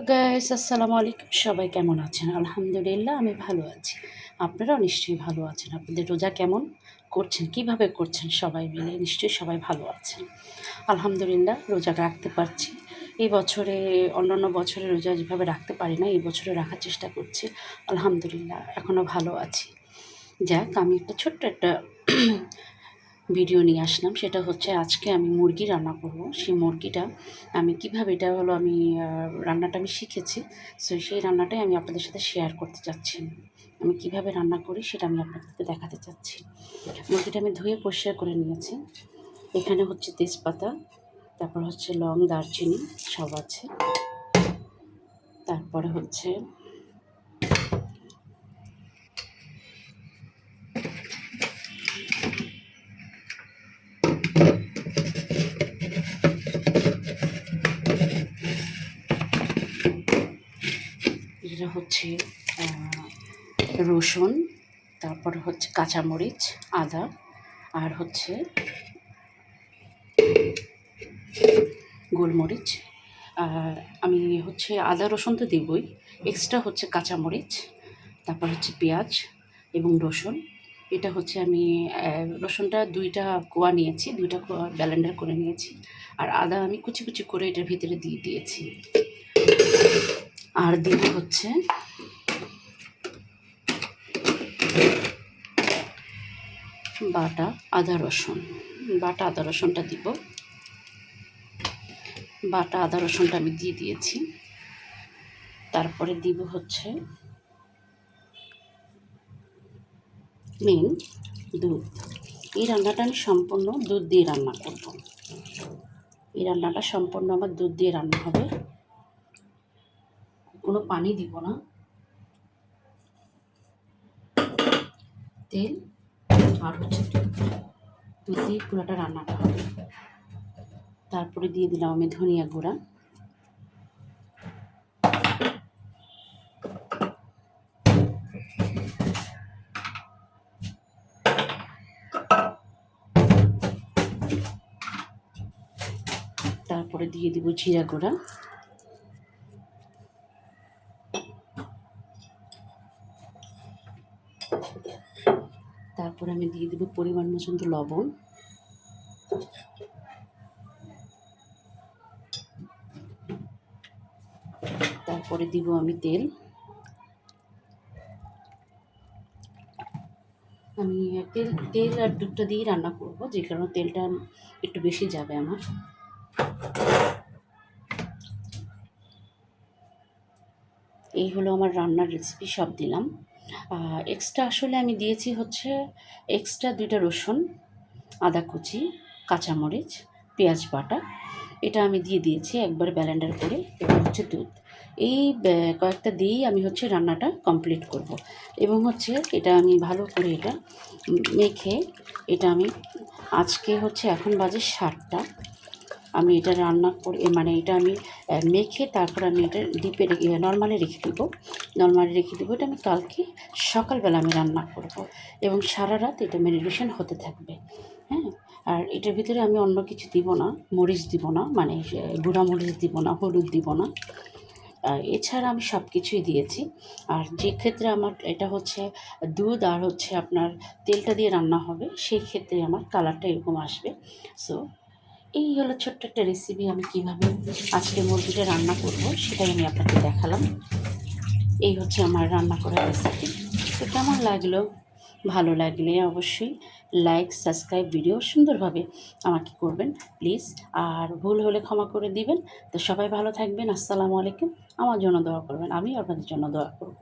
Guys আসসালামু আলাইকুম, সবাই কেমন আছেন? আলহামদুলিল্লাহ আমি ভালো আছি। আপনারাও নিশ্চয়ই ভালো আছেন। আপনাদের রোজা কেমন করছেন? কিভাবে করছেন সবাই মিলে? নিশ্চয়ই সবাই ভালো আছেন। আলহামদুলিল্লাহ রোজা রাখতে পারছি। এই বছরে অন্যান্য বছরে রোজা যেভাবে রাখতে পারি না, এই বছরে রাখার চেষ্টা করছি। আলহামদুলিল্লাহ এখনও ভালো আছি। যাক, আমি একটা ছোট্ট একটা ভিডিও নিয়ে আসলাম। সেটা হচ্ছে আজকে আমি মুরগি রান্না করব। সেই মুরগিটা আমি কীভাবে, এটা হলো আমি রান্নাটা আমি শিখেছি। সো সেই রান্নাটাই আমি আপনাদের সাথে শেয়ার করতে চাচ্ছি। আমি কীভাবে রান্না করি সেটা আমি আপনাদেরকে দেখাতে চাচ্ছি। মুরগিটা আমি ধুয়ে পরিষ্কার করে নিয়েছি। এখানে হচ্ছে তেজপাতা, তারপর হচ্ছে লং, দারচিনি সব আছে। তারপরে হচ্ছে এটা হচ্ছে রসুন, তারপর হচ্ছে কাঁচামরিচ, আদা, আর হচ্ছে গোলমরিচ। আমি হচ্ছে আদা রসুন তো দেবই, এক্সট্রা হচ্ছে কাঁচামরিচ, তারপর হচ্ছে পেঁয়াজ এবং রসুন। এটা হচ্ছে আমি রসুনটা 2টা কোয়া নিয়েছি, 2টা কোয়া ব্লেন্ডার করে নিয়েছি। আর আদা আমি কুচি কুচি করে এটার ভিতরে দিয়ে দিয়েছি। আর দিব হচ্ছে বাটা আদা রসুন। বাটা আদা রসুনটা দিব। বাটা আদা রসুনটা আমি দিয়ে দিয়েছি। তারপরে দিব হচ্ছে মেন দুধ। এই রান্নাটা আমি সম্পূর্ণ দুধ দিয়ে রান্না করব। এই রান্নাটা সম্পূর্ণ আমার দুধ দিয়ে রান্না হবে, কোনো পানি দিব না। তেল আর হচ্ছে দুধ দিয়ে পুরোটা রান্নাটা হবে। তারপরে দিয়ে দিলাম আমি ধনিয়া গুঁড়া, তারপরে দিয়ে দিব জিরা গুঁড়া, তারপরে আমি দিয়ে দেব পরিমাণ মতো লবণ, তারপরে দিব আমি তেল। আমি তেল আর দুধটা দিয়েই রান্না করব, যে কারণে তেলটা একটু বেশি যাবে আমার। এই হলো আমার রান্নার রেসিপি, সব দিলাম। এক্সট্রা আসলে আমি দিয়েছি হচ্ছে এক্সট্রা 2টা রসুন, আদা কুচি, কাঁচামরিচ, পেঁয়াজ বাটা, এটা আমি দিয়ে দিয়েছি একবার ব্লেন্ডার করে। এবং হচ্ছে দুধ, এই কয়েকটা দিয়েই আমি হচ্ছে রান্নাটা কমপ্লিট করব। এবং হচ্ছে এটা আমি ভালো করে এটা মেখে, এটা আমি আজকে হচ্ছে এখন বাজে 7টা, আমি এটা রান্না করে মানে এটা আমি মেখে তারপর আমি এটা ডিপে রেখে নর্মালি রেখে দেবো। এটা আমি কালকে সকালবেলা আমি রান্না করব এবং সারা রাত এটা ম্যারিনেশন হতে থাকবে। হ্যাঁ, আর এটার ভিতরে আমি অন্য কিছু দিব না, মরিচ দিব না, মানে গুঁড়া মরিচ দিব না, হলুদ দিব না। এছাড়া আমি সব কিছুই দিয়েছি। আর যে ক্ষেত্রে আমার এটা হচ্ছে দুধ আর হচ্ছে আপনার তেলটা দিয়ে রান্না হবে, সেই ক্ষেত্রে আমার কালারটা এরকম আসবে। সো এই হলো ছোট্ট একটা রেসিপি, আমি কীভাবে আজকে মুরগিটা রান্না করব সেটাই আমি আপনাকে দেখালাম। এই হচ্ছে আমার রান্না করা রেসিপি। তো কেমন লাগলো? ভালো লাগলে অবশ্যই লাইক, সাবস্ক্রাইব, ভিডিও সুন্দরভাবে আমাকে করবেন প্লিজ। আর ভুল হলে ক্ষমা করে দিবেন। তো সবাই ভালো থাকবেন। আসসালামু আলাইকুম। আমার জন্য দোয়া করবেন, আমি আপনাদের জন্য দোয়া করব।